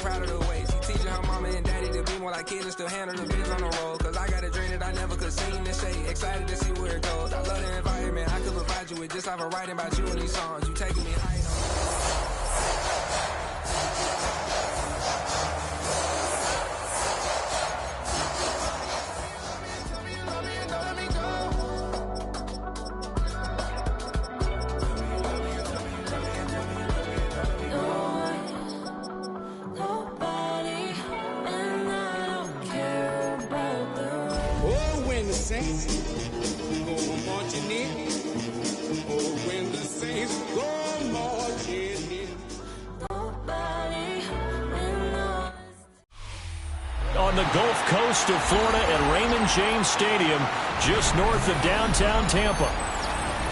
proud of the way. She teaching her mama and daddy to be more like kids and still handle the biz on the road. Cause I got a dream that I never could sing and say. Excited to see where it goes. I love the environment. I could provide you with just like I'm writing about you in these songs. You taking me high. On the Gulf Coast of Florida at Raymond James Stadium, just north of downtown Tampa.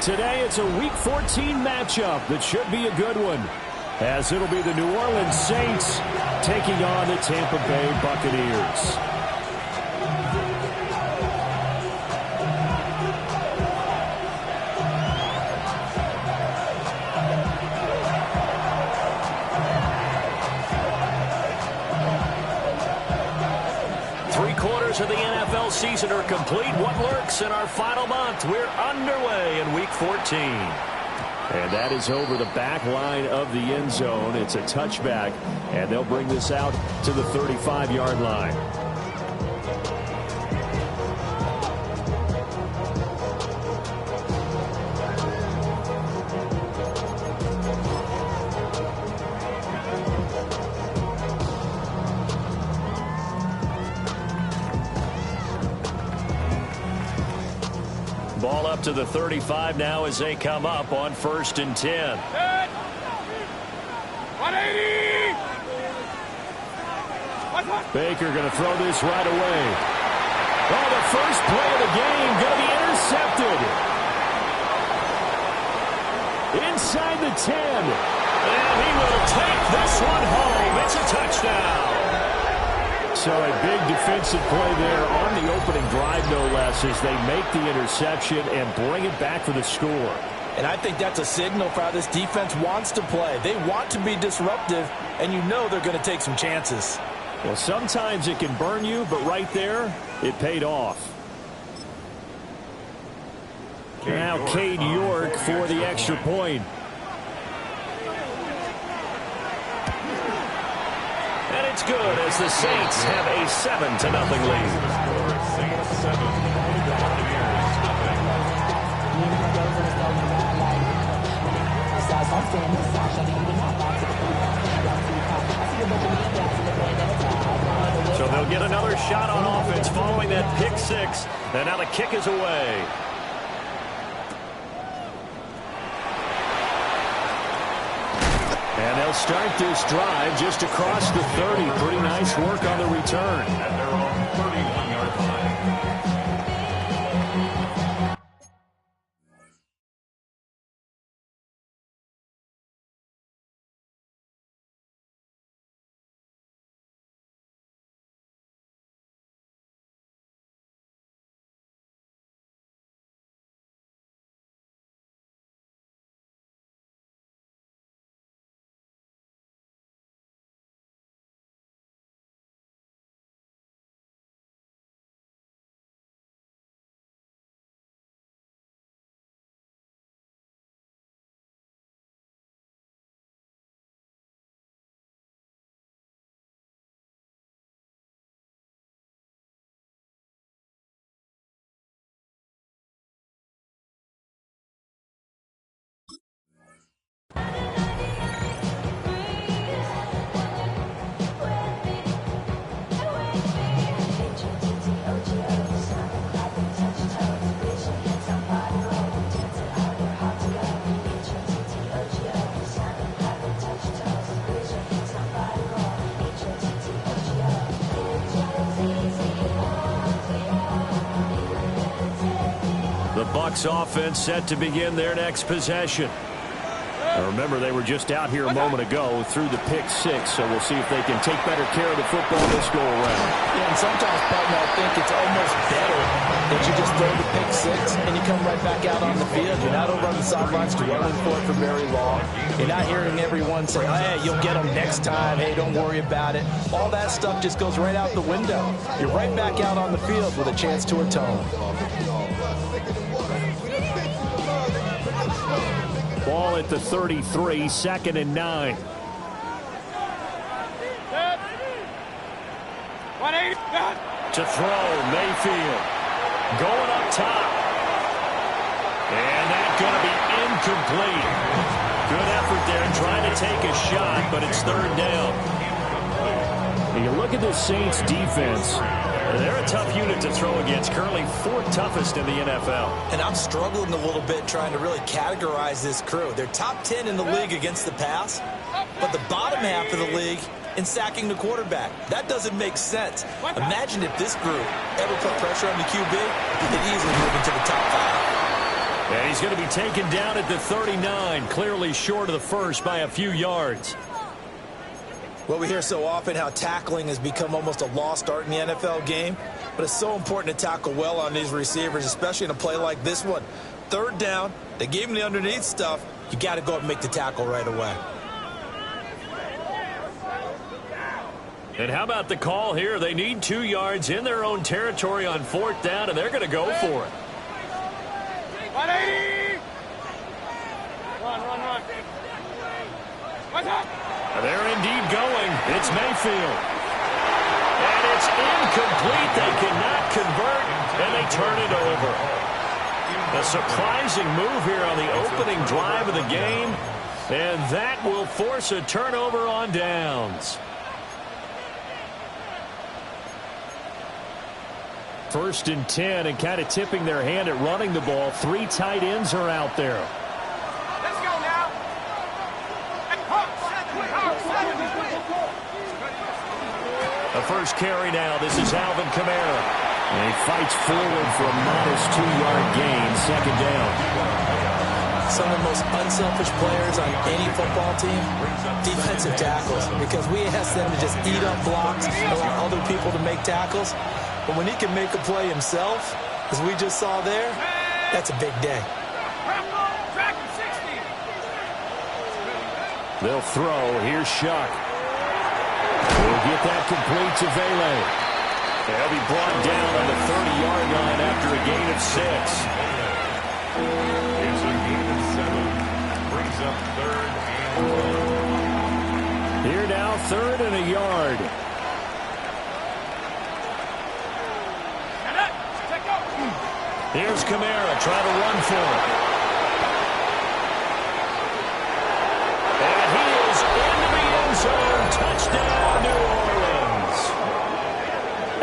Today, it's a Week 14 matchup that should be a good one, as it'll be the New Orleans Saints taking on the Tampa Bay Buccaneers. Of the NFL season are complete. What lurks in our final month? We're underway in Week 14. And that is over the back line of the end zone. It's a touchback, and they'll bring this out to the 35-yard line. Ball up to the 35 now as they come up on 1st and 10. 180! Baker going to throw this right away. Oh, the first play of the game going to be intercepted. Inside the 10. And he will take this one home. It's a touchdown. So a big defensive play there on the opening drive, no less, as they make the interception and bring it back for the score. And I think that's a signal for how this defense wants to play. They want to be disruptive, and you know they're going to take some chances. Well, sometimes it can burn you, but right there, it paid off. Now Cade York for the extra point. And it's good as the Saints have a 7-0 lead. So they'll get another shot on offense following that pick six. And now the kick is away. And they'll start this drive just across the 30. Pretty nice work on the return. And they're on 31-yard line. The Bucs offense set to begin their next possession. Remember, they were just out here a moment ago through the pick six, so we'll see if they can take better care of the football this go around. Yeah, and sometimes, partner, I think it's almost better that you just throw the pick six and you come right back out on the field. You're not over on the sidelines dwelling for it for very long. You're not hearing everyone say, oh, hey, you'll get them next time. Hey, don't worry about it. All that stuff just goes right out the window. You're right back out on the field with a chance to atone. Ball at the 33, 2nd and 9. To throw, Mayfield. Going up top. And that's going to be incomplete. Good effort there trying to take a shot, but it's 3rd down. You look at the Saints defense. They're a tough unit to throw against, currently 4th toughest in the NFL. And I'm struggling a little bit trying to really categorize this crew. They're top 10 in the league against the pass, but the bottom half of the league in sacking the quarterback. That doesn't make sense. Imagine if this group ever put pressure on the QB, they'd easily move into the top 5. And he's going to be taken down at the 39, clearly short of the first by a few yards. Well, we hear so often how tackling has become almost a lost art in the NFL game, but it's so important to tackle well on these receivers, especially in a play like this one. 3rd down, they gave him the underneath stuff. You got to go and make the tackle right away. And how about the call here? They need 2 yards in their own territory on 4th down, and they're going to go for it. 180! Run. What's up? They're indeed going. It's Mayfield. And it's incomplete. They cannot convert, and they turn it over. A surprising move here on the opening drive of the game, and that will force a turnover on downs. 1st and 10, and kind of tipping their hand at running the ball. 3 tight ends are out there. Let's go now. The first carry now. This is Alvin Kamara. And he fights forward for a modest 2-yard gain. 2nd down. Some of the most unselfish players on any football team, defensive tackles, because we ask them to just eat up blocks, allow other people to make tackles. But when he can make a play himself, as we just saw there, that's a big day. They'll throw. Here's Shuck. We'll get that complete to Vele. They'll be brought down on the 30-yard line after a gain of 6. Here's a gain of 7. Brings up 3rd and 1. Here now, 3rd and a yard. Here's Kamara trying to run for it. And he is into the end zone. Touchdown, New Orleans.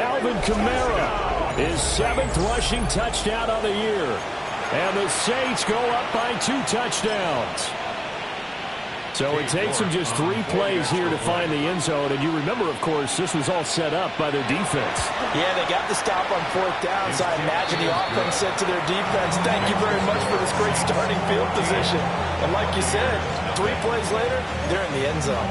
Alvin Kamara, his 7th rushing touchdown of the year. And the Saints go up by 2 touchdowns. So it takes them just 3 plays here to find the end zone. And you remember, of course, this was all set up by their defense. Yeah, they got the stop on 4th down, so I imagine the offense said to their defense, thank you very much for this great starting field position. And like you said, 3 plays later, they're in the end zone.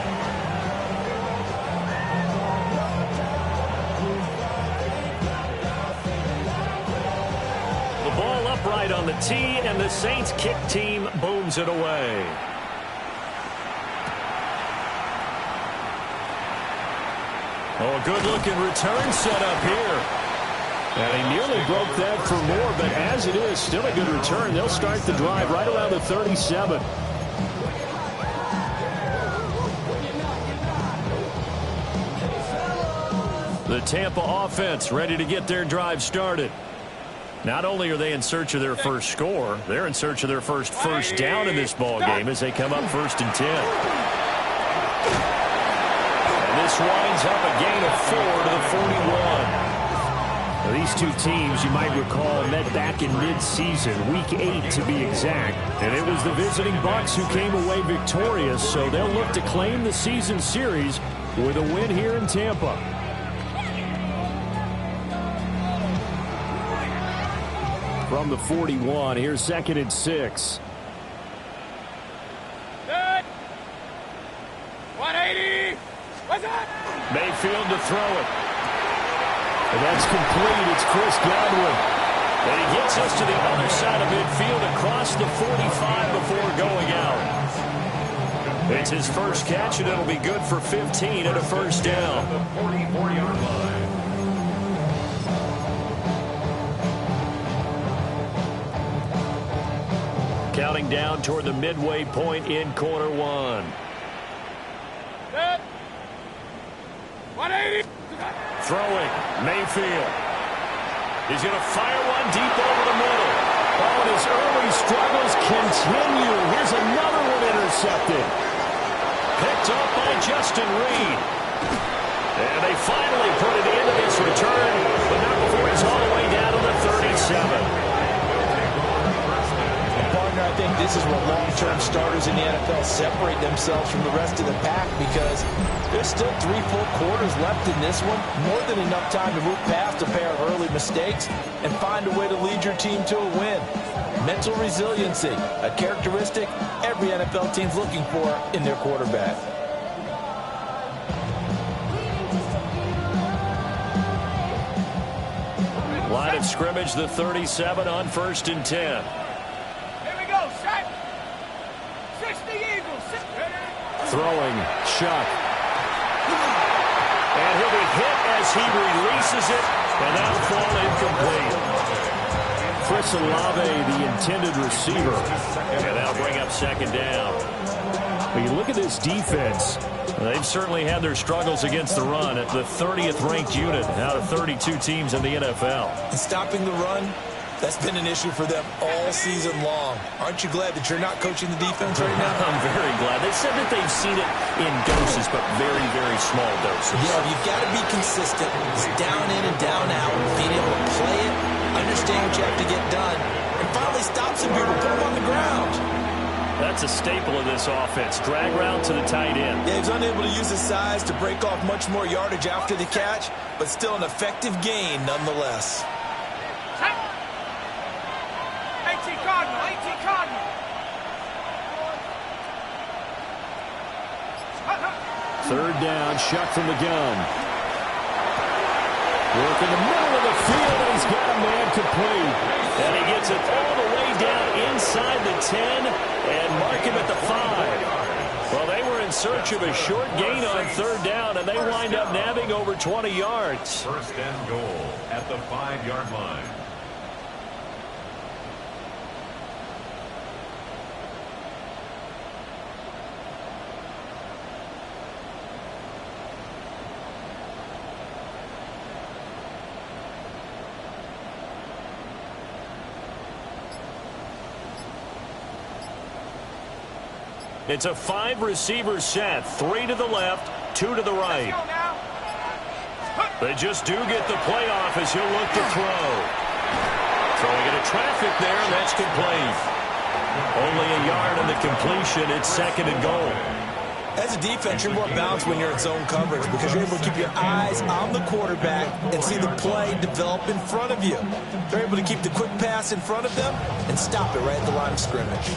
The ball upright on the tee, and the Saints kick team booms it away. Oh, a good-looking return set up here. And he nearly broke that for more, but as it is, still a good return. They'll start the drive right around the 37. The Tampa offense ready to get their drive started. Not only are they in search of their first score, they're in search of their first down in this ball game as they come up 1st and 10. This winds up a gain of 4 to the 41. Now, these two teams, you might recall, met back in mid-season, week 8 to be exact. And it was the visiting Bucs who came away victorious, so they'll look to claim the season series with a win here in Tampa. From the 41, here's 2nd and 6. Mayfield to throw it. And that's complete. It's Chris Godwin. And he gets us to the other side of midfield across the 45 before going out. It's his first catch, and it'll be good for 15 and a first down. The 44-yard line. Counting down toward the midway point in quarter one. 180. Throwing, Mayfield. He's going to fire one deep over the middle. Oh, and his early struggles continue. Here's another one intercepted. Picked up by Justin Reed. And they finally put it into this return, but not before he's all the way down to the 37. Partner, I think this is where long-term starters in the NFL separate themselves from the rest of the pack, because there's still 3 full quarters left in this one. More than enough time to move past a pair of early mistakes and find a way to lead your team to a win. Mental resiliency, a characteristic every NFL team's looking for in their quarterback. Line of scrimmage, the 37 on 1st and 10. Throwing, Chuck. And he'll be hit as he releases it, and that'll fall incomplete. Chris Olave, the intended receiver. And that'll bring up second down. When you look at this defense, they've certainly had their struggles against the run at the 30th ranked unit out of 32 teams in the NFL. And stopping the run, that's been an issue for them all season long. Aren't you glad that you're not coaching the defense right now? I'm very glad. They said that they've seen it in doses, but very, very small doses. You know, you've got to be consistent. It's down in and down out. Being able to play it, understand what you have to get done, and finally stop some people, put them on the ground. That's a staple of this offense. Drag route to the tight end. Yeah, he's unable to use his size to break off much more yardage after the catch, but still an effective gain nonetheless. 18 Cardinal. Third down, Shuck from the gun. Work in the middle of the field, and he's got a man complete. And he gets it all the way down inside the 10 and mark him at the 5. Well, they were in search of a short gain on third down, and they wind up nabbing over 20 yards. First and goal at the 5-yard line. It's a 5-receiver set, 3 to the left, 2 to the right. They just do get the playoff as he'll look to throw. Throwing into traffic there, and that's complete. Only a yard on the completion. It's second and goal. As a defense, you're more balanced when you're in zone coverage because you're able to keep your eyes on the quarterback and see the play develop in front of you. They're able to keep the quick pass in front of them and stop it right at the line of scrimmage.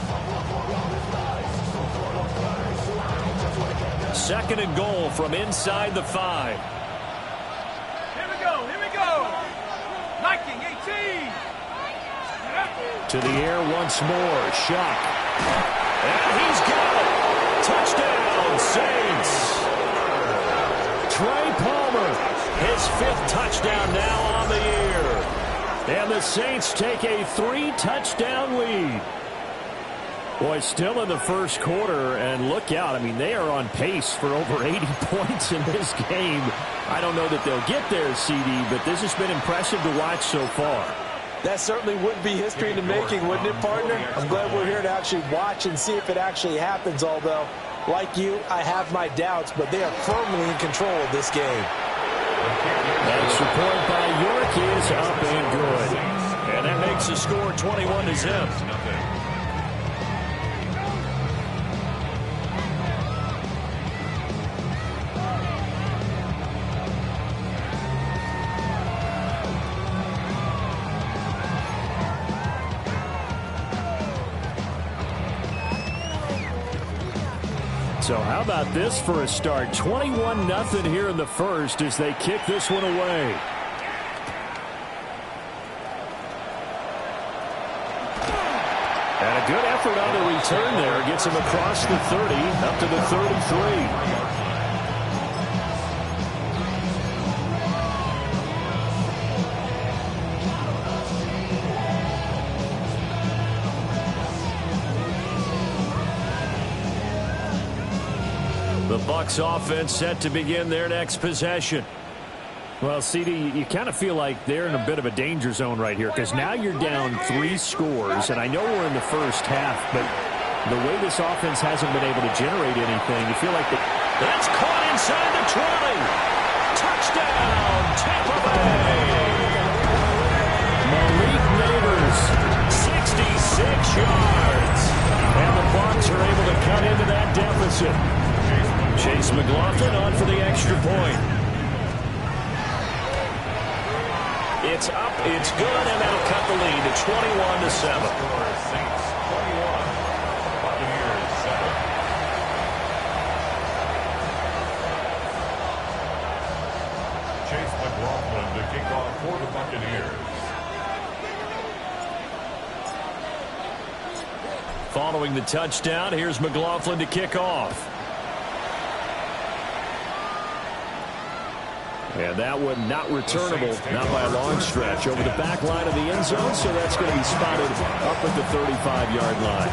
Second and goal from inside the 5. Here we go. Liking 18. To the air once more. Shuck. And he's got it. Touchdown, Saints. Trey Palmer, his 5th touchdown now on the year. And the Saints take a 3-touchdown lead. Boy, still in the first quarter, and look out. I mean, they are on pace for over 80 points in this game. I don't know that they'll get there, CD, but this has been impressive to watch so far. That certainly would be history in the making, wouldn't it, partner? I'm glad we're here to actually watch and see if it actually happens, although, like you, I have my doubts, but they are firmly in control of this game. Extra point by York is up and good. And that makes the score 21-0. So how about this for a start? 21-0 here in the first as they kick this one away. And a good effort on the return there. Gets him across the 30, up to the 33. The Bucs offense set to begin their next possession. Well, CD, you kind of feel like they're in a bit of a danger zone right here because now you're down 3 scores, and I know we're in the first half, but the way this offense hasn't been able to generate anything, you feel like that's caught inside the 20. Touchdown, Tampa Bay. Malik Neighbors, 66 yards. And the Bucs are able to cut into that deficit. Chase McLaughlin on for the extra point. It's up, it's good, and that'll cut the lead to 21-7. Saints 21, Buccaneers 7. Chase McLaughlin to kick off for the Buccaneers. Following the touchdown, here's McLaughlin to kick off. And that one not returnable, not by a long stretch, over the back line of the end zone, so that's going to be spotted up at the 35-yard line.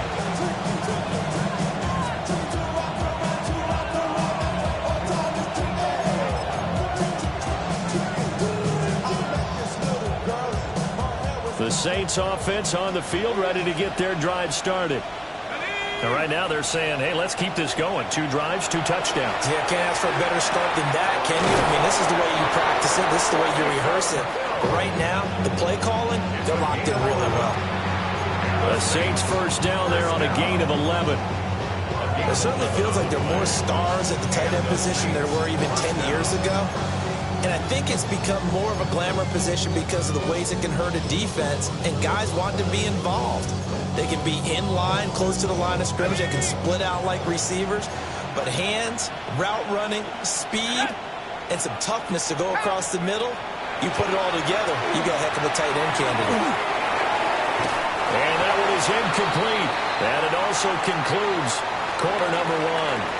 The Saints offense on the field, ready to get their drive started. And right now they're saying, hey, let's keep this going. 2 drives, 2 touchdowns. Yeah, can't ask for a better start than that, can you? I mean, this is the way you practice it. This is the way you rehearse it. But right now, the play calling, they're locked in really well. The Saints first down there on a gain of 11. It certainly feels like there are more stars at the tight end position than there were even 10 years ago. And I think it's become more of a glamour position because of the ways it can hurt a defense, and guys want to be involved. They can be in line, close to the line of scrimmage. They can split out like receivers. But hands, route running, speed, and some toughness to go across the middle, you put it all together, you got a heck of a tight end candidate. And that one is incomplete. And it also concludes quarter number 1.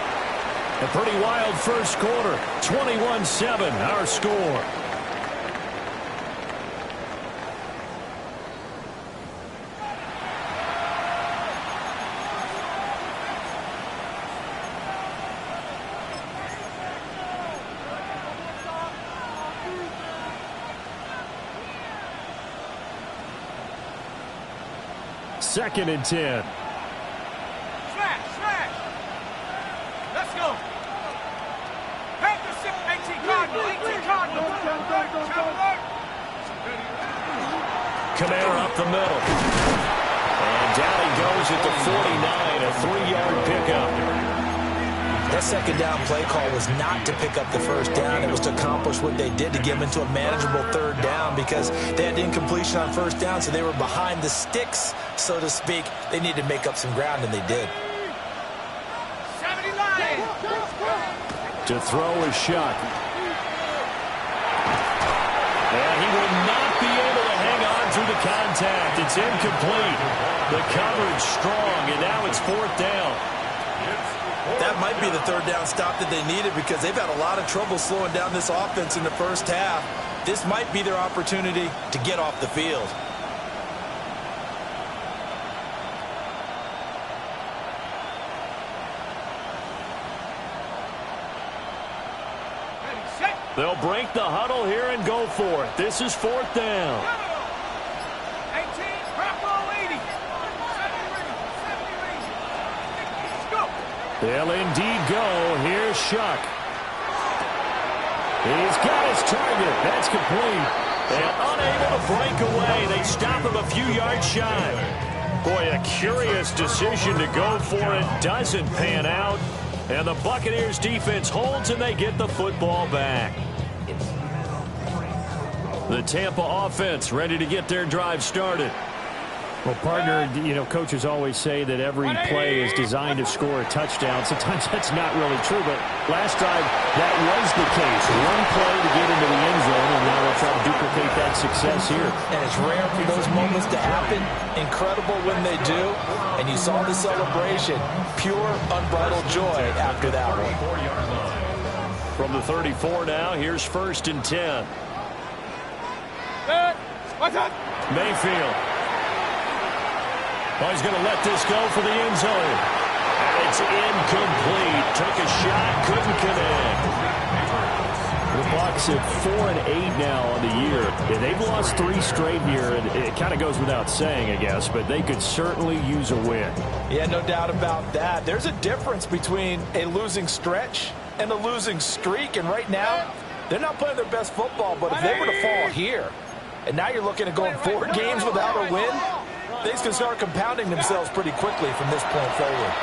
A pretty wild first quarter. 21-7, our score. Second and 10. Smash! Let's go! Panthers 18 Cardinal. Kamara up the middle. And down he goes at the 49, a 3-yard pickup. That second down play call was not to pick up the first down. It was to accomplish what they did, to get them into a manageable third down, because they had incompletion on first down, so they were behind the sticks, so to speak. They needed to make up some ground, and they did. To throw is Shuck. And he will not be able to hang on through the contact. It's incomplete. The coverage strong, and now it's 4th down. That might be the third down stop that they needed, because they've had a lot of trouble slowing down this offense in the first half. This might be their opportunity to get off the field. They'll break the huddle here and go for it. This is 4th down. 18, Purple 80. They'll indeed go. Here's Shuck. He's got his target. That's complete. And unable to break away. They stop him a few yards shy. Boy, a curious decision to go for it. Doesn't pan out. And the Buccaneers defense holds, and they get the football back. The Tampa offense ready to get their drive started. Well, partner, you know, coaches always say that every play is designed to score a touchdown. Sometimes that's not really true, but last drive, that was the case. One play to get into the end zone, and now they'll try to duplicate that success here. And it's rare for those moments to happen. Incredible when they do. And you saw the celebration. Pure, unbridled joy after that one. From the 34 now, here's 1st and 10. Mayfield. Oh, he's going to let this go for the end zone. And it's incomplete. Took a shot, couldn't connect. The Bucs at 4-8 now on the year. Yeah, they've lost 3 straight here, and it kind of goes without saying, I guess, but they could certainly use a win. Yeah, no doubt about that. There's a difference between a losing stretch and a losing streak, and right now, they're not playing their best football, but if they were to fall here, and now you're looking at going 4 games without a win, things can start compounding themselves pretty quickly from this point forward.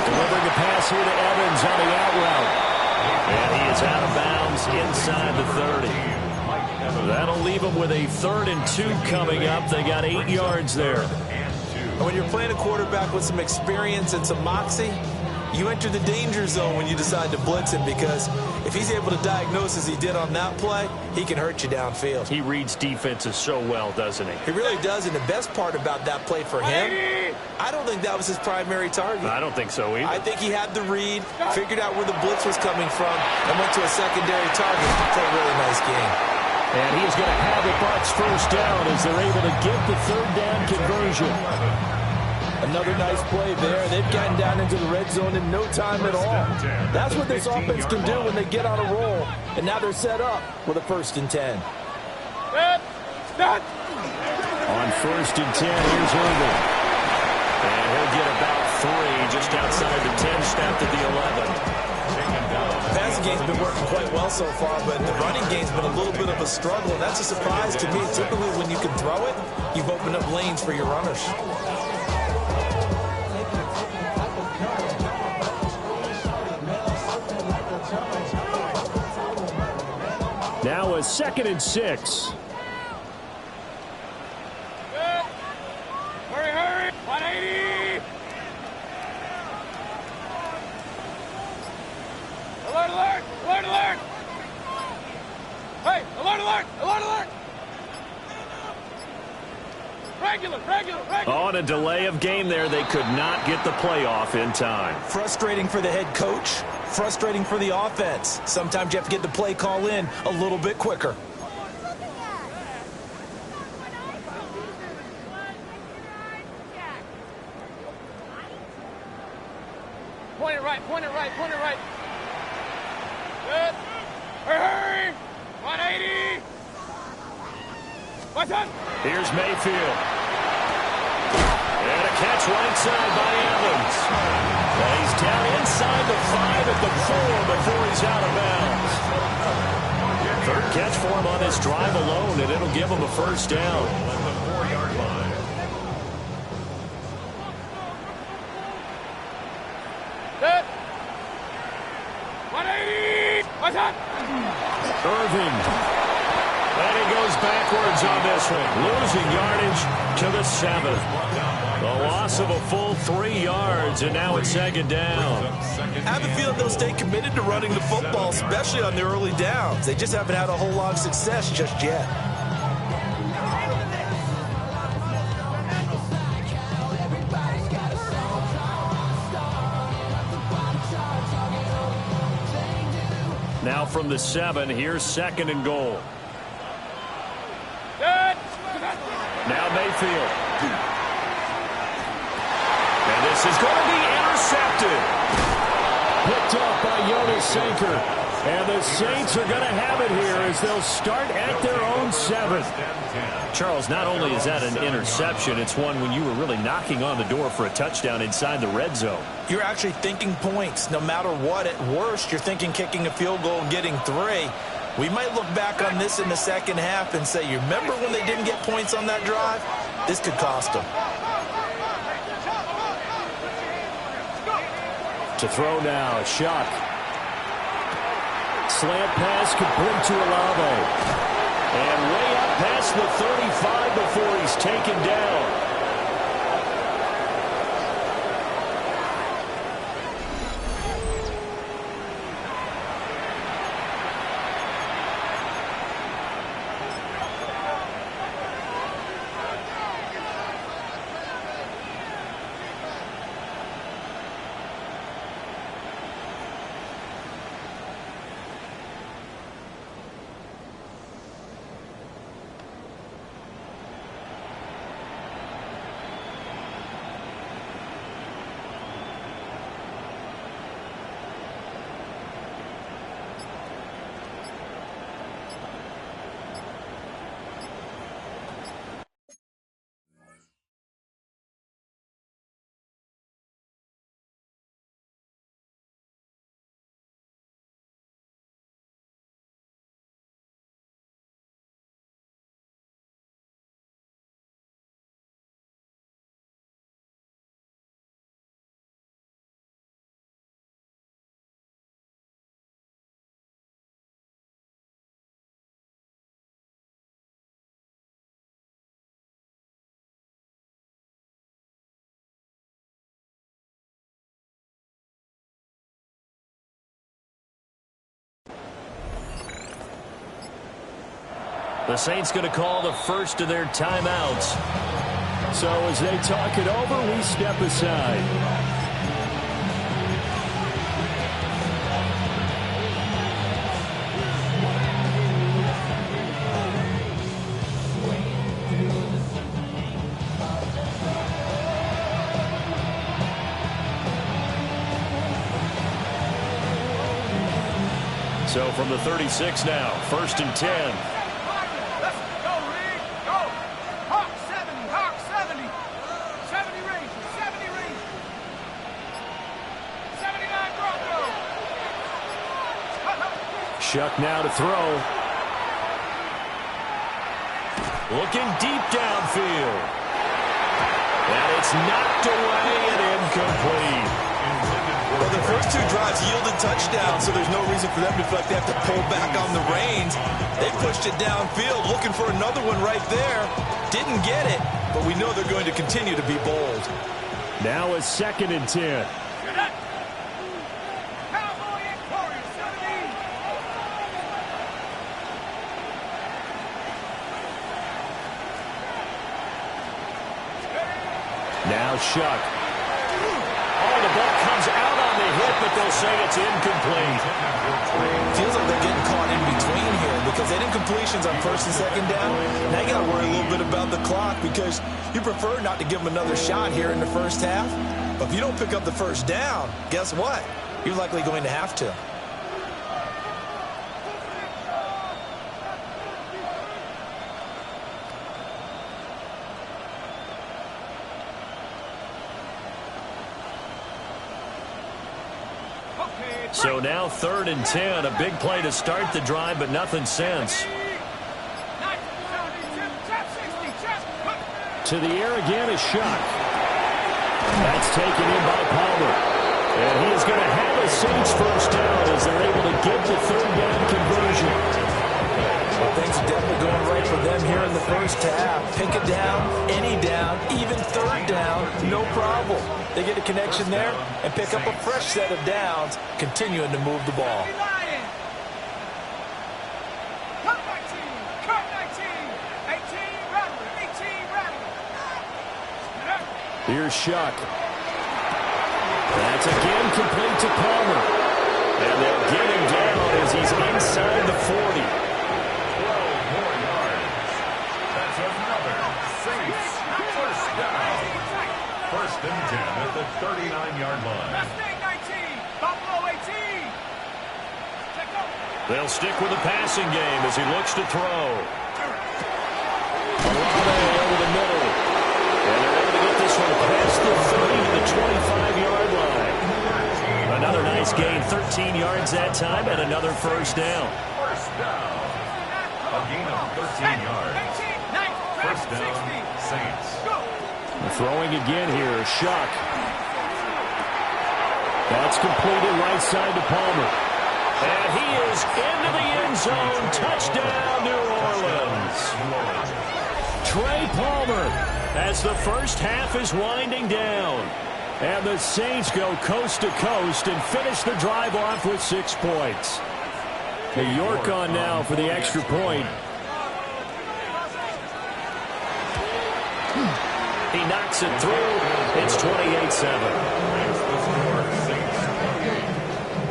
Delivering a pass here to Evans on the out route. And he is out of bounds inside the 30. That'll leave him with a 3rd and 2 coming up. They got 8 yards there. When you're playing a quarterback with some experience and some moxie, you enter the danger zone when you decide to blitz him, because if he's able to diagnose as he did on that play, he can hurt you downfield. He reads defenses so well, doesn't he? He really does, and the best part about that play for him, I don't think that was his primary target. I don't think so either. I think he had the read, figured out where the blitz was coming from, and went to a secondary target to play a really nice game. And he is going to have the Bucs 1st down as they're able to get the 3rd down conversion. Another nice play there. They've gotten down into the red zone in no time at all. That's what this offense can do when they get on a roll. And now they're set up with a 1st and 10. On 1st and 10, here's Irvin. And he'll get about 3 just outside the 10, snapped at the 11. The passing game's been working quite well so far, but the running game's been a little bit of a struggle. And that's a surprise to me. Typically, when you can throw it, you've opened up lanes for your runners. Now a 2nd and 6. Hurry! 180! Alert! Hey, alert! Regular! On a delay of game there, they could not get the playoff in time. Frustrating for the head coach, frustrating for the offense. Sometimes you have to get the play call in a little bit quicker. Point it right. Good. Hurry! 180! What's up? Here's Mayfield. And a catch right side by Evans. And he's down inside the 5 at the 4 before he's out of bounds. 3rd catch for him on this drive alone, and it'll give him a 1st down. On the 4-yard line. Good. 180! What's up? Irving. And he goes backwards on this one. Losing yardage to the 7. The loss of a full 3 yards, and now it's 2nd down. I have a feeling they'll stay committed to running the football, especially on the early downs. They just haven't had a whole lot of success just yet. Now from the 7, here's 2nd and goal. Now Mayfield. And this is going to be intercepted. Picked up by Jonas Sanker. And the Saints are going to have it here as they'll start at their own 7. Charles, not only is that an interception, it's one when you were really knocking on the door for a touchdown inside the red zone. You're actually thinking points. No matter what, at worst, you're thinking kicking a field goal and getting 3. We might look back on this in the second half and say, you remember when they didn't get points on that drive? This could cost them. To throw now, Shuck. Slant pass complete to Olave. And way up past the 35 before he's taken down. The Saints going to call the first of their timeouts. So as they talk it over, we step aside. So from the 36 now, 1st and 10. Shuck now to throw. Looking deep downfield. And it's knocked away and incomplete. Well, the first two drives yielded touchdowns, so there's no reason for them to feel like they have to pull back on the reins. They pushed it downfield, looking for another one right there. Didn't get it, but we know they're going to continue to be bold. Now a 2nd and 10. Now Shuck. Oh, the ball comes out on the hit, but they'll say it's incomplete. Feels like they're getting caught in between here because they did incompletions on 1st and 2nd down. Now you got to worry a little bit about the clock because you prefer not to give them another shot here in the first half. But if you don't pick up the first down, guess what? You're likely going to have to. So now 3rd and 10, a big play to start the drive, but nothing since. To the air again is Shuck. That's taken in by Palmer. And he is going to have a Saints first down as they're able to get the 3rd down conversion. Well, things are definitely going right for them here in the first half. Pick a down, any down, even 3rd down, no problem. They get a connection there and pick up a fresh set of downs, continuing to move the ball. Here's Shuck. That's again complete to Palmer. And they'll get him down as he's inside the 40. 12 more yards. That's another Saints first down. 1st and 10 at the 39-yard line. They'll stick with the passing game as he looks to throw. Olave over the middle. And they're able to get this one past the 30 to the 25-yard line. Another nice gain, 13 yards that time, and another first down. First down. A gain of 13 yards. First down, Saints. Throwing again here, Shuck. That's completed right side to Palmer. And he is into the end zone. Touchdown, New Orleans. Trey Palmer as the first half is winding down. And the Saints go coast to coast and finish the drive off with 6 points. York on now for the extra point. He knocks it through. It's 28-7.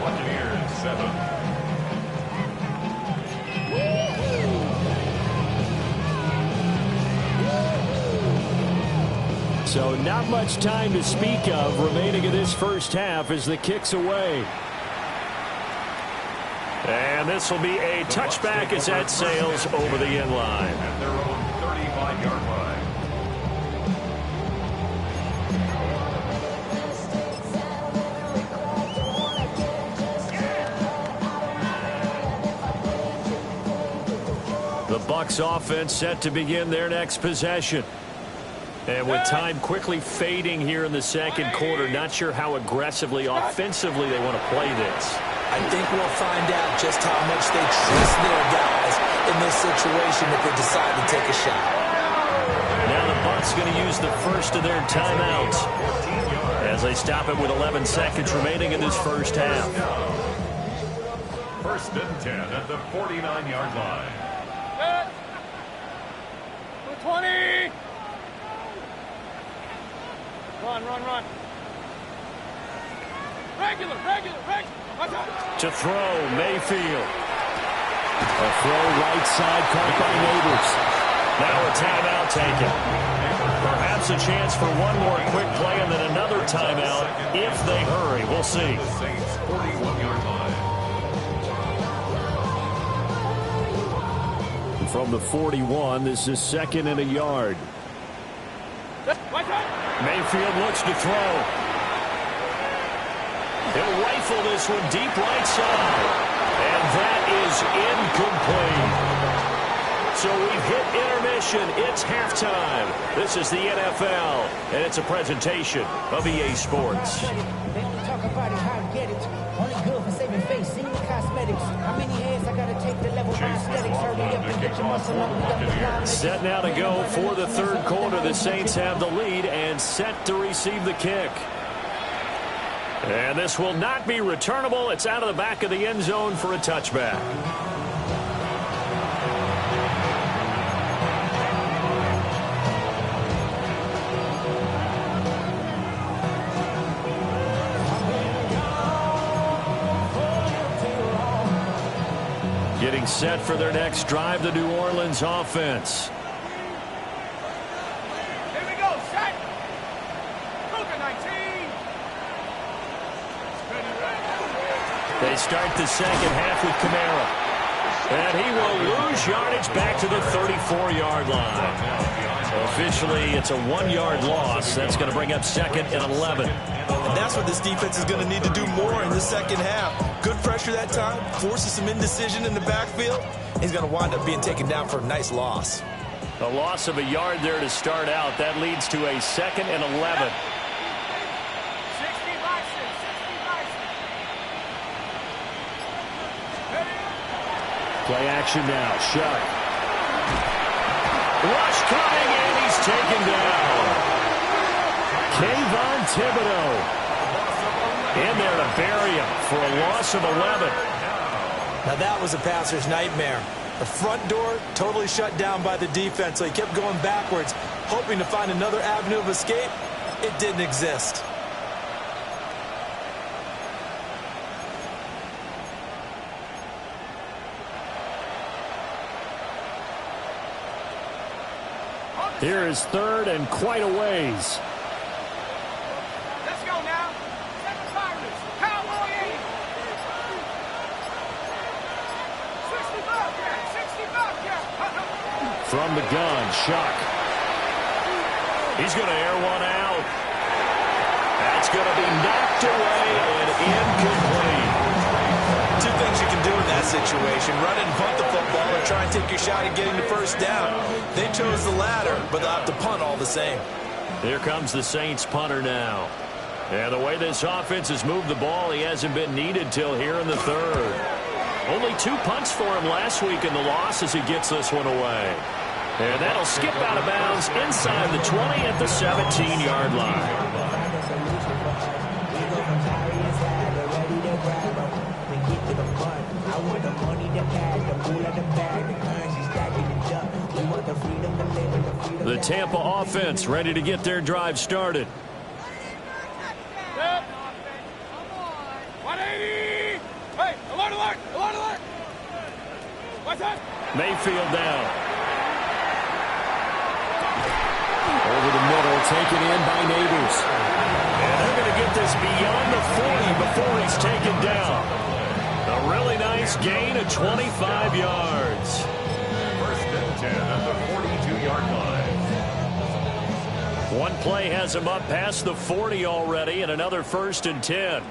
Buccaneers 7. So not much time to speak of remaining in this first half as the kick's away. And this will be a touchback as that sails over the end line. At their own 35-yard line. The Bucs offense set to begin their next possession. And with time quickly fading here in the second quarter, not sure how aggressively, offensively they want to play this. I think we'll find out just how much they trust their guys in this situation if they decide to take a shot. Now the Bucs going to use the first of their timeouts as they stop it with 11 seconds remaining in this first half. 1st and 10 at the 49-yard line. 20. Run. Regular. To throw, Mayfield. A throw right side caught by Neighbors. Now a timeout taken. Perhaps a chance for one more quick play and then another timeout if they hurry. We'll see. The Saints 41-yard line. From the 41, this is 2nd and a yard. Mayfield looks to throw. He'll rifle this one deep right side. And that is incomplete. So we've hit intermission. It's halftime. This is the NFL, and it's a presentation of EA Sports. They only talk about it, how to get it. Only good for saving face, senior cosmetics. How many heads I gotta take to level my aesthetics? Hurry up and get your muscle up. Set now to go for the third quarter. The Saints have the lead and set to receive the kick. And this will not be returnable. It's out of the back of the end zone for a touchback. Getting set for their next drive, the New Orleans offense. Here we go, set. Luka 19. They start the second half with Kamara. And he will lose yardage back to the 34-yard line. Officially, it's a 1-yard loss. That's going to bring up 2nd and 11. And that's what this defense is going to need to do more in the second half. Good pressure that time, forces some indecision in the backfield. He's going to wind up being taken down for a nice loss. A loss of a yard there to start out. That leads to a 2nd and 11. 60 boxes. Play action now. Sharp. Rush coming, and he's taken down. Kayvon Thibodeau in there to bury him for a loss of 11. Now that was a passer's nightmare. The front door totally shut down by the defense, so he kept going backwards, hoping to find another avenue of escape. It didn't exist. Here is 3rd and quite a ways. Let's go now. Seven Pirates. Cowboy 80. 65, yeah. From the gun, Shuck. He's going to air one out. That's going to be knocked away and incomplete. Two things you can do in that situation: run and punt the football, or try and take your shot at getting the first down. They chose the latter, but they'll have to punt all the same. Here comes the Saints punter now. And the way this offense has moved the ball, he hasn't been needed till here in the third. Only 2 punts for him last week in the loss as he gets this one away. And that'll skip out of bounds inside the 20 at the 17-yard line. The Tampa offense ready to get their drive started. 180! Hey, alert, alert, alert, alert! What's that? Mayfield down. Over the middle, taken in by Neighbors. And they're going to get this beyond the 40 before he's taken down. A really nice gain of 25 yards. First and 10 at the 42-yard line. One play has him up past the 40 already, and another first and 10. Alert,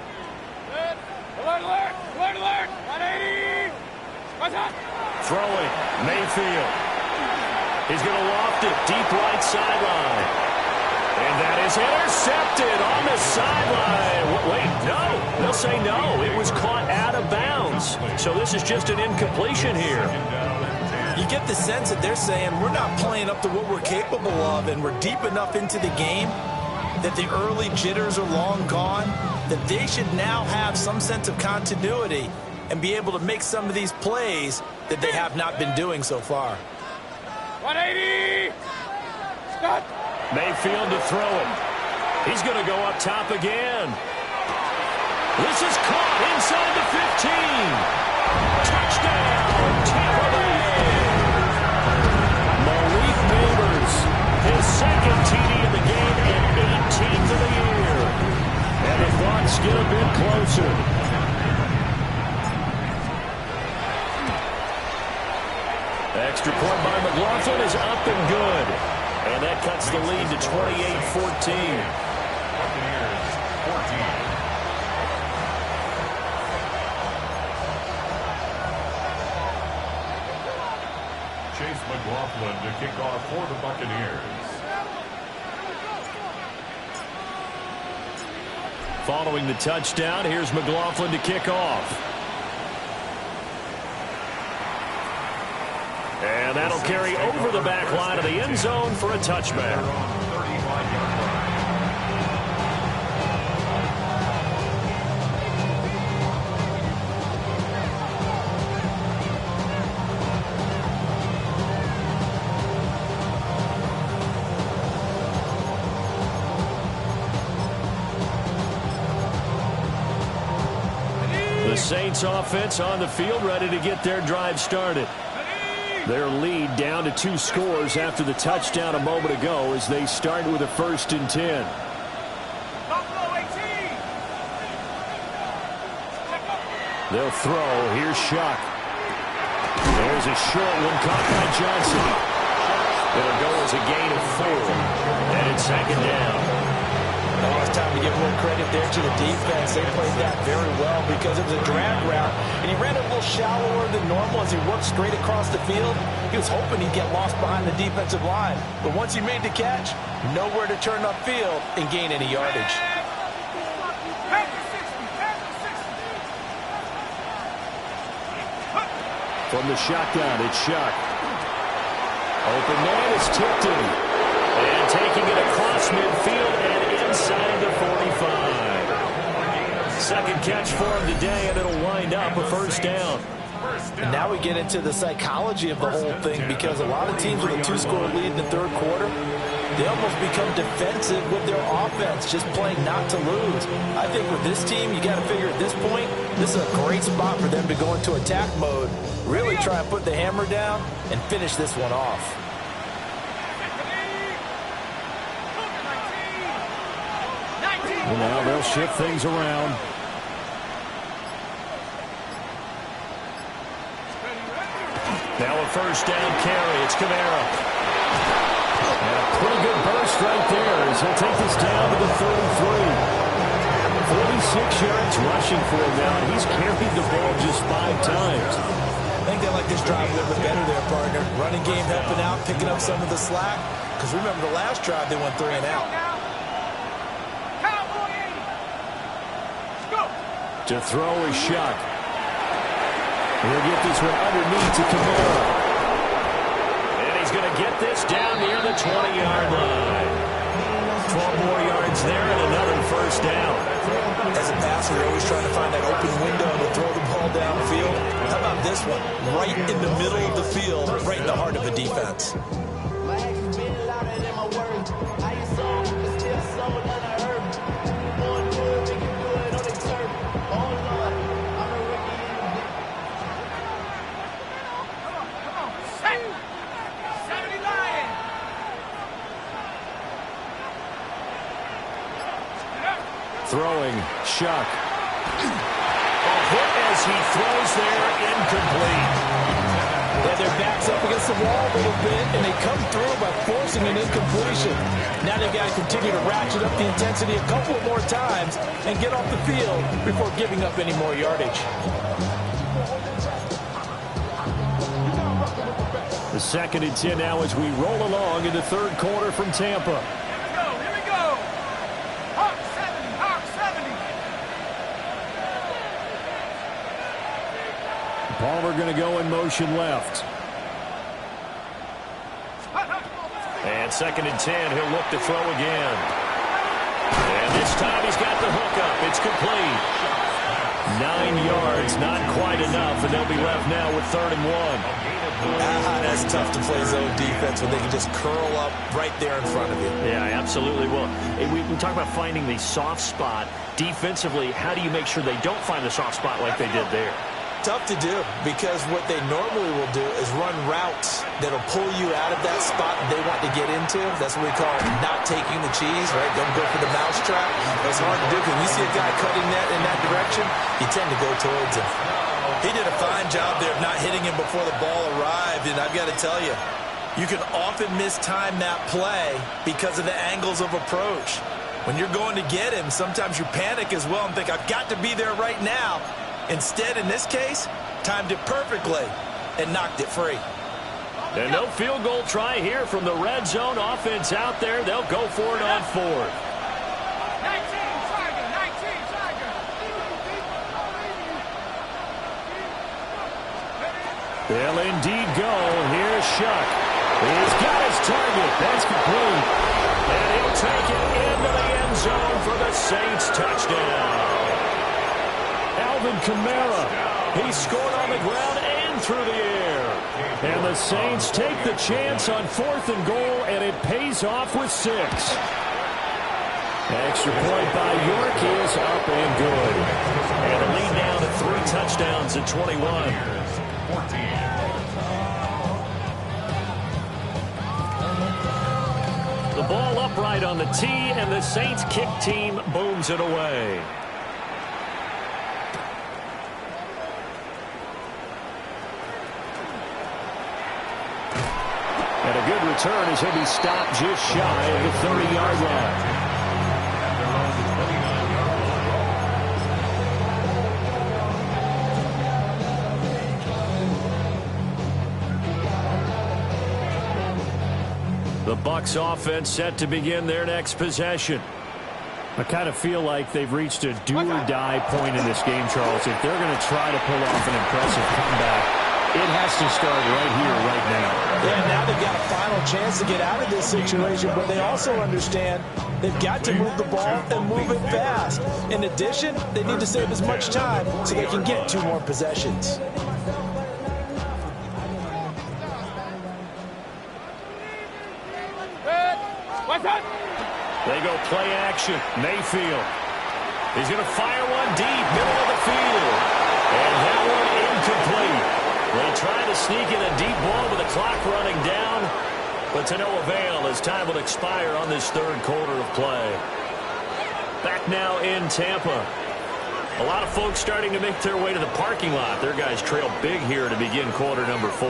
alert, alert, alert! 180! What's that? Throwing, Mayfield. He's going to loft it deep right sideline. And that is intercepted on the sideline. Wait, no. They'll say no. It was caught out of bounds. So this is just an incompletion here. You get the sense that they're saying we're not playing up to what we're capable of, and we're deep enough into the game that the early jitters are long gone, that they should now have some sense of continuity and be able to make some of these plays that they have not been doing so far. 180! Stop! Mayfield to throw it. He's going to go up top again. This is caught inside the 15. Touchdown, Tampa Bay. Malik Neighbors, his second TD in the game and 18th of the year. And the thoughts get a bit closer. Extra point by McLaughlin is up and good. And that cuts the lead to 28-14. Buccaneers 14. Chase McLaughlin to kick off for the Buccaneers. Following the touchdown, here's McLaughlin to kick off. And that'll carry over the back line of the end zone for a touchback. The Saints offense on the field ready to get their drive started. Their lead down to 2 scores after the touchdown a moment ago as they start with a first and 10. They'll throw. Here's Shuck. There's a short one caught by Johnson. It'll go as a gain of 4. And it's second down. Oh, it's time to give a little credit there to the defense. They played that very well because it was a drag route. And he ran a little shallower than normal as he worked straight across the field. He was hoping he'd get lost behind the defensive line. But once he made the catch, nowhere to turn upfield and gain any yardage. From the shotgun, it's Shuck. Open man is tipped in. And taking it across midfield and inside the 45. Second catch for him today, and it'll wind up a first down. And now we get into the psychology of the whole thing, because a lot of teams with a 2-score lead in the third quarter, they almost become defensive with their offense, just playing not to lose. I think with this team, you got to figure at this point, this is a great spot for them to go into attack mode, really try and put the hammer down and finish this one off. Well, now they'll shift things around. Now a first down carry. It's Kamara. And a pretty good burst right there as he'll take this down to the 33. 46 yards rushing for him now. He's carried the ball just 5 times. I think they like this drive a little bit better there, partner. Running game helping out, picking up some of the slack. Because remember the last drive, they went 3 and out. To throw is Shuck. He'll get this one underneath to Kamara. And he's going to get this down near the 20-yard line. 12 more yards there and another first down. As a passer, you're always trying to find that open window to throw the ball downfield. How about this one? Right in the middle of the field, right in the heart of a defense. My actions been louder than my words. I ain't sold, but still sold and I heard. Born good, we can do it on the turf. Oh Lord, I'm a rookie in the game. Come on. Set. 70 Lion. Throwing, Shuck. A hit as he throws there, incomplete. Yeah, their back's up against the wall a little bit, and they come through by forcing an incompletion. Now they've got to continue to ratchet up the intensity a couple more times and get off the field before giving up any more yardage. The 2nd and 10 now as we roll along in the third quarter from Tampa. Here we go. Hawk 70, Hawk 70. Palmer going to go in motion left. And 2nd and 10, he'll look to throw again. And this time he's got the hook up. It's complete. 9 yards, not quite enough, and they'll be left now with 3rd and 1. That's tough to play zone defense when they can just curl up right there in front of you. Yeah, absolutely. Well, we talk about finding the soft spot. Defensively, how do you make sure they don't find the soft spot like they did there? Tough to do, because what they normally will do is run routes that'll pull you out of that spot they want to get into. That's what we call not taking the cheese, right? Don't go for the mousetrap. That's hard to do because when you see a guy cutting that in that direction, you tend to go towards him. He did a fine job there of not hitting him before the ball arrived, and I've got to tell you, you can often mistime that play because of the angles of approach. When you're going to get him, sometimes you panic as well and think, I've got to be there right now. Instead, in this case, timed it perfectly and knocked it free. And no field goal try here from the red zone offense out there. They'll go for it on 4th. 19 Tiger. They'll indeed go. Here's Shuck. He's got his target. That's complete. And he'll take it into the end zone for the Saints touchdown. Alvin Kamara, he scored on the ground and through the air. And the Saints take the chance on 4th and goal, and it pays off with 6. Extra point by York is up and good. And a lead now to 3 touchdowns at 21. The ball upright on the tee, and the Saints kick team booms it away. And a good return as he'll be stopped just shy of the 30-yard line. The Bucs offense set to begin their next possession. I kind of feel like they've reached a do-or-die point in this game, Charles. If they're going to try to pull off an impressive comeback, it has to start right here, right now. Yeah, now they've got a final chance to get out of this situation, but they also understand they've got to move the ball and move it fast. In addition, they need to save as much time so they can get 2 more possessions. They go play action. Mayfield. He's going to fire one deep, middle of the field. And that one incomplete. They try to sneak in a deep ball with the clock running down, but to no avail as time will expire on this 3rd quarter of play. Back now in Tampa. A lot of folks starting to make their way to the parking lot. Their guys trail big here to begin quarter number 4.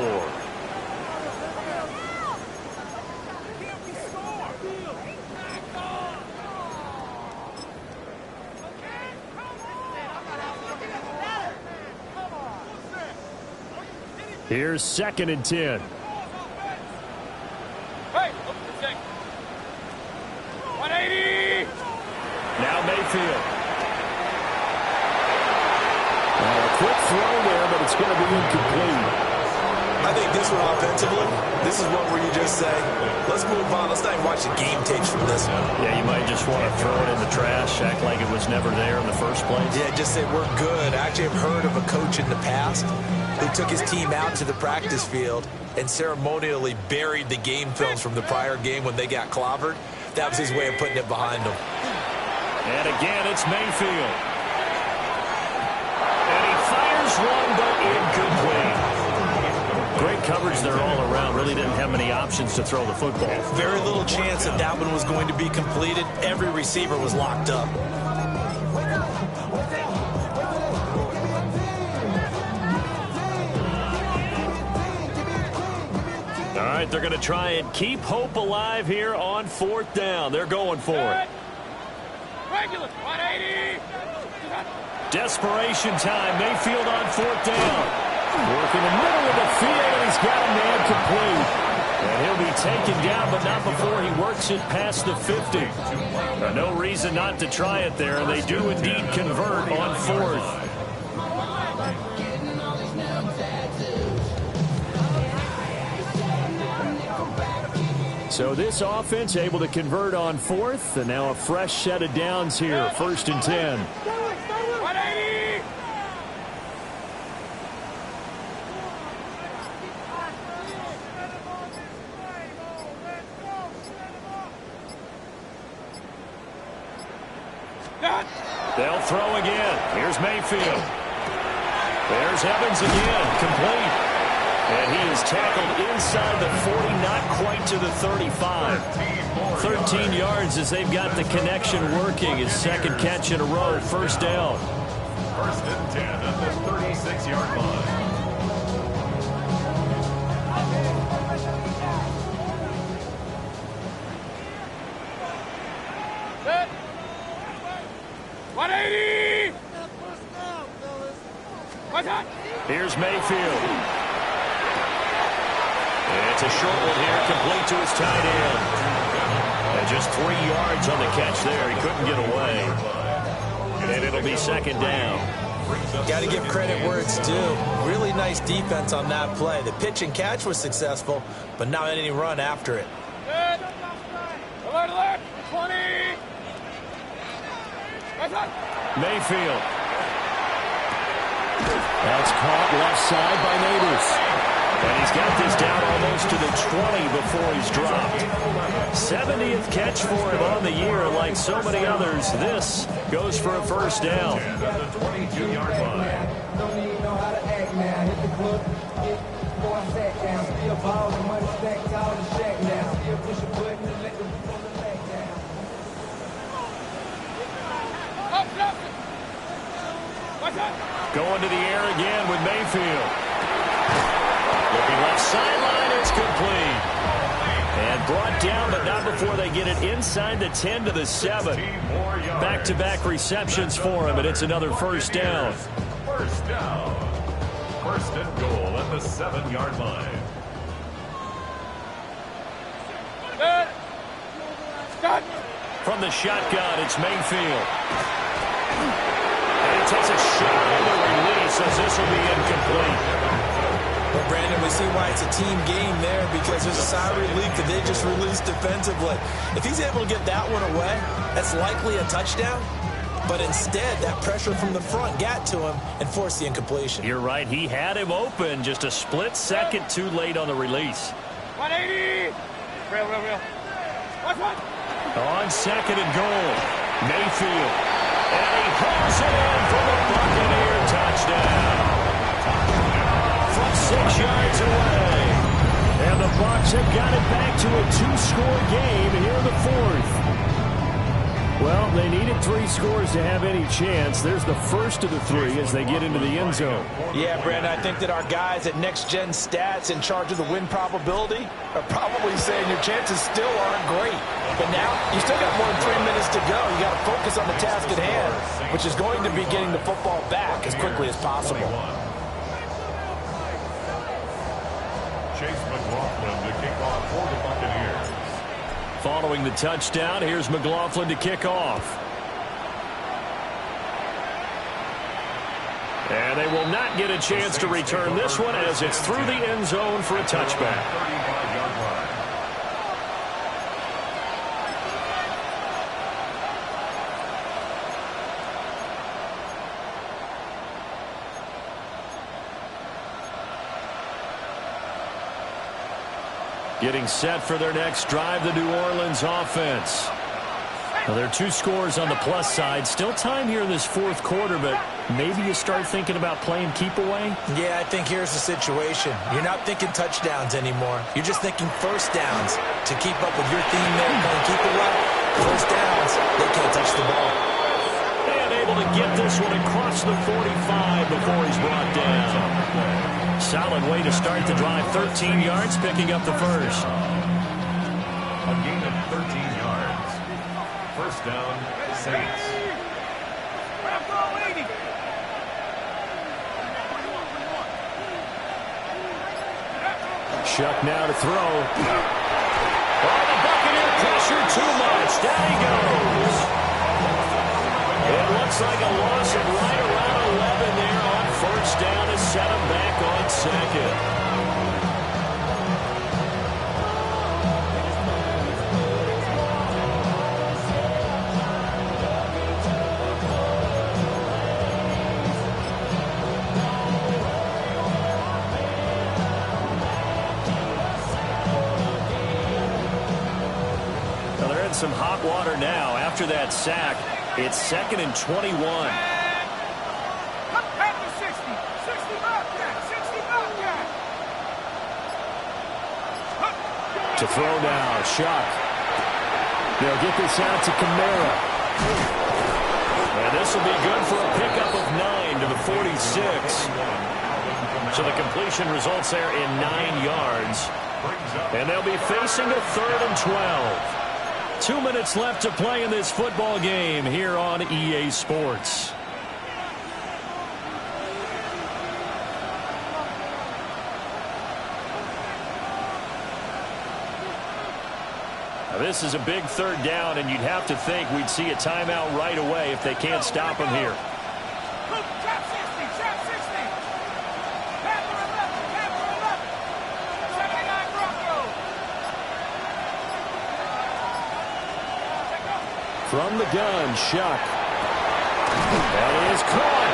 Here's 2nd and 10. Hey, 180. Now Mayfield. quick throw there, but it's going to be incomplete. I think this one offensively, this is one where you just say, let's move on. Let's not even watch the game tapes from this one. Yeah, you might just want to throw it in the trash, act like it was never there in the first place. Yeah, just say we're good. I actually have heard of a coach in the past who took his team out to the practice field and ceremonially buried the game films from the prior game when they got clobbered. That was his way of putting it behind them. And again, it's Mayfield. And he fires one, but incomplete. Great coverage there all around. Really didn't have many options to throw the football. Very little chance that that one was going to be completed. Every receiver was locked up. All right, they're going to try and keep hope alive here on 4th down. They're going for it. Regular, 180. Desperation time. Mayfield on 4th down. Working the middle of the field, and he's got a man complete. And he'll be taken down, but not before he works it past the 50. No reason not to try it there, and they do indeed convert on 4th. So this offense able to convert on 4th, and now a fresh set of downs here, 1st and 10. 180. They'll throw again. Here's Mayfield. There's Evans again, complete. And he is tackled inside the 40, not quite to the 35. 13 yards as they've got the connection working. His second catch in a row, 1st down. 1st and 10 at the 36-yard line. Set. 180. What's that? Here's Mayfield. And it's a short one here, complete to his tight end. And just 3 yards on the catch there. He couldn't get away. And it'll be 2nd down. Got to give credit where it's due. Really nice defense on that play. The pitch and catch was successful, but not any run after it. Set. Alert, alert. 20. What's that? Mayfield. That's caught left side by Neighbors. And he's got this down almost to the 20 before he's dropped. 70th catch for him on the year. Like so many others, this goes for a 1st down. At the 22-yard line. Don't even know how to act now. Hit the club, get boy sat down. Still balls and money stacked all the shack now. Still push a button and let the back down. Up, up. What's that? Going to the air again with Mayfield. Looking left sideline, it's complete. And brought down, but not before they get it inside the 10 to the 7. Back-to-back receptions for him, and it's another 1st down. 1st down. 1st and goal at the 7-yard line. Set. Start. From the shotgun, it's Mayfield. And he takes a shot on the release as this will be incomplete. Well, Brandon, we see why it's a team game there, because there's a sigh of relief that they just released defensively. If he's able to get that one away, that's likely a touchdown. But instead, that pressure from the front got to him and forced the incompletion. You're right. He had him open, just a split second too late on the release. 180. Real. What's what? On 2nd and goal, Mayfield. And he hauls it in for the Buccaneer touchdown. From 6 yards away. And the Bucs have got it back to a 2-score game here in the 4th. Well, they needed 3 scores to have any chance. There's the first of the 3 as they get into the end zone. Yeah, Brandon, I think that our guys at Next Gen Stats in charge of the win probability are probably saying your chances still aren't great. But now, you still got more than 3 minutes to go. You got to focus on the task at hand, which is going to be getting the football back as quickly as possible. Chase McLaughlin to kick off for the Buccaneers. Following the touchdown, here's McLaughlin to kick off. And they will not get a chance to return this one as it's through the end zone for a touchback. 35-yard line. Getting set for their next drive, the New Orleans offense. Well, there are 2 scores on the plus side. Still time here in this fourth quarter, but maybe you start thinking about playing keep away? Yeah, I think here's the situation. You're not thinking touchdowns anymore. You're just thinking first downs to keep up with your theme there, playing keep away. First downs, they can't touch the ball. And able to get this one across the 45 before he's brought down. Solid way to start the drive. 13 yards, picking up the first. A gain of 13 yards. First down, Saints. Shuck now to throw. Oh, the Buccaneer pressure too much. Down he goes. It looks like a loss of right around 11 there on first down to set him back on second. Some hot water now after that sack. It's 2nd and 21. To throw now, Shuck. They'll get this out to Kamara. And this will be good for a pickup of 9 to the 46. So the completion results there in 9 yards. And they'll be facing a 3rd and 12. 2 minutes left to play in this football game here on EA Sports. Now this is a big 3rd down, and you'd have to think we'd see a timeout right away if they can't stop him here. From the gun, Shuck. That is caught.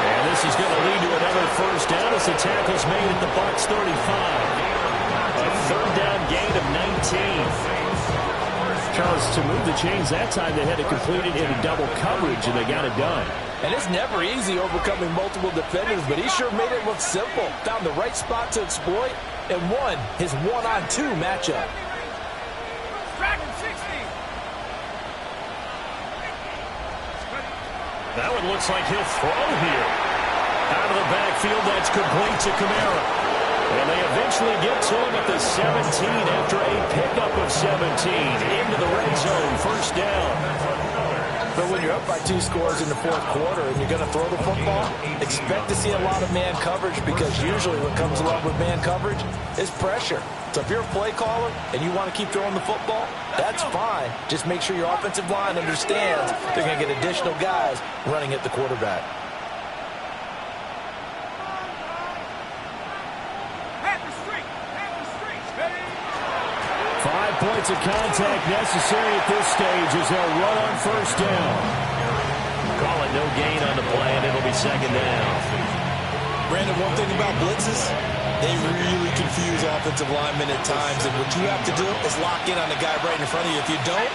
And this is going to lead to another first down as the tackle's made at the Bucs 35. A 3rd down gain of 19. Charles, to move the chains that time, they had to complete it in a double coverage, and they got it done. And it's never easy overcoming multiple defenders, but he sure made it look simple. Found the right spot to exploit and won his 1-on-2 matchup. That one looks like he'll throw here. Out of the backfield, that's complete to Kamara. And they eventually get to him at the 17 after a pickup of 17. Into the red zone, first down. But when you're up by 2 scores in the fourth quarter and you're going to throw the football, expect to see a lot of man coverage, because usually what comes along with man coverage is pressure. So if you're a play caller and you want to keep throwing the football, that's fine. Just make sure your offensive line understands they're going to get additional guys running at the quarterback. 5 points of contact necessary at this stage as they'll run on first down. Call it no gain on the play, and it'll be 2nd down. Brandon, one thing about blitzes, they really confuse offensive linemen at times, and what you have to do is lock in on the guy right in front of you. If you don't,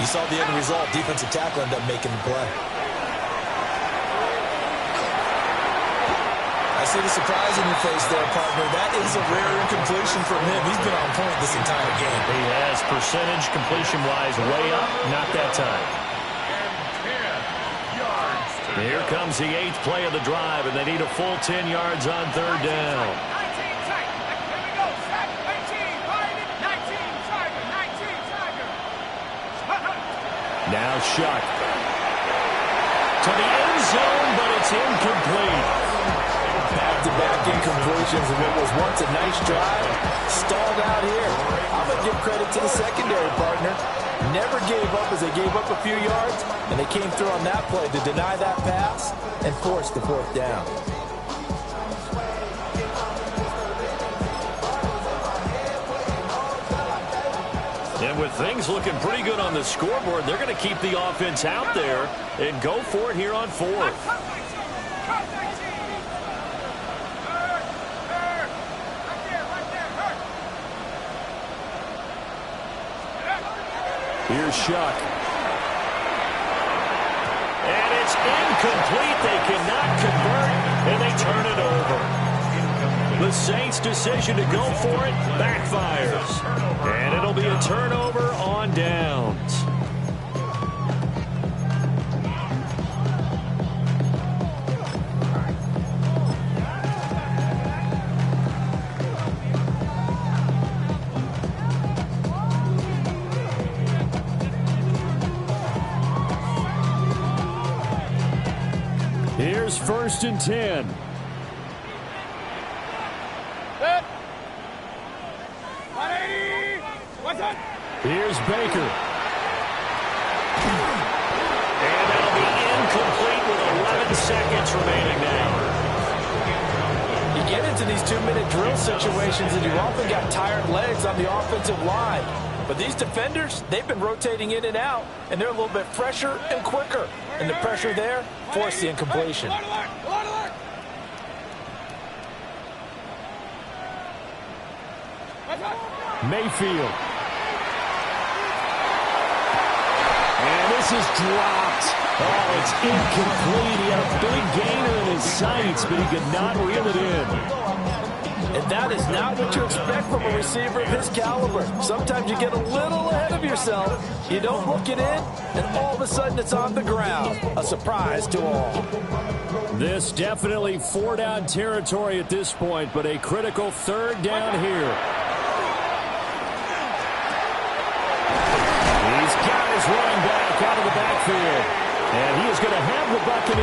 you saw the end result. Defensive tackle ended up making the play. I see the surprise in your face there, partner. That is a rare incompletion from him. He's been on point this entire game. He has. Percentage completion-wise way up. Not that time. Here comes the 8th play of the drive, and they need a full 10 yards on 3rd down. Now Shuck. To the end zone, but it's incomplete. Back-to-back incompletions, and what was once a nice drive stalled out here. I'm going to give credit to the secondary, partner. never gave up as they gave up a few yards, and they came through on that play to deny that pass and force the fourth down. And with things looking pretty good on the scoreboard, they're going to keep the offense out there and go for it here on fourth. Here's Shuck. And it's incomplete. They cannot convert, and they turn it over. The Saints' decision to go for it backfires. And it'll be a turnover on downs. Here's 1st and 10. Here's Baker. And that'll be incomplete with 11 seconds remaining now. You get into these 2-minute drill situations and you often got tired legs on the offensive line. But these defenders, they've been rotating in and out, and they're a little bit fresher and quicker. And the pressure there forced the incompletion. Mayfield. And this is dropped. Oh, it's incomplete. He had a big gainer in his sights, but he could not reel it in. And that is not what you expect from a receiver of his caliber. Sometimes you get a little ahead of yourself. You don't look it in, and all of a sudden it's on the ground. A surprise to all. This definitely 4-down territory at this point, but a critical 3rd down here. He's got his running back out of the backfield. And he is going to have the Buccaneers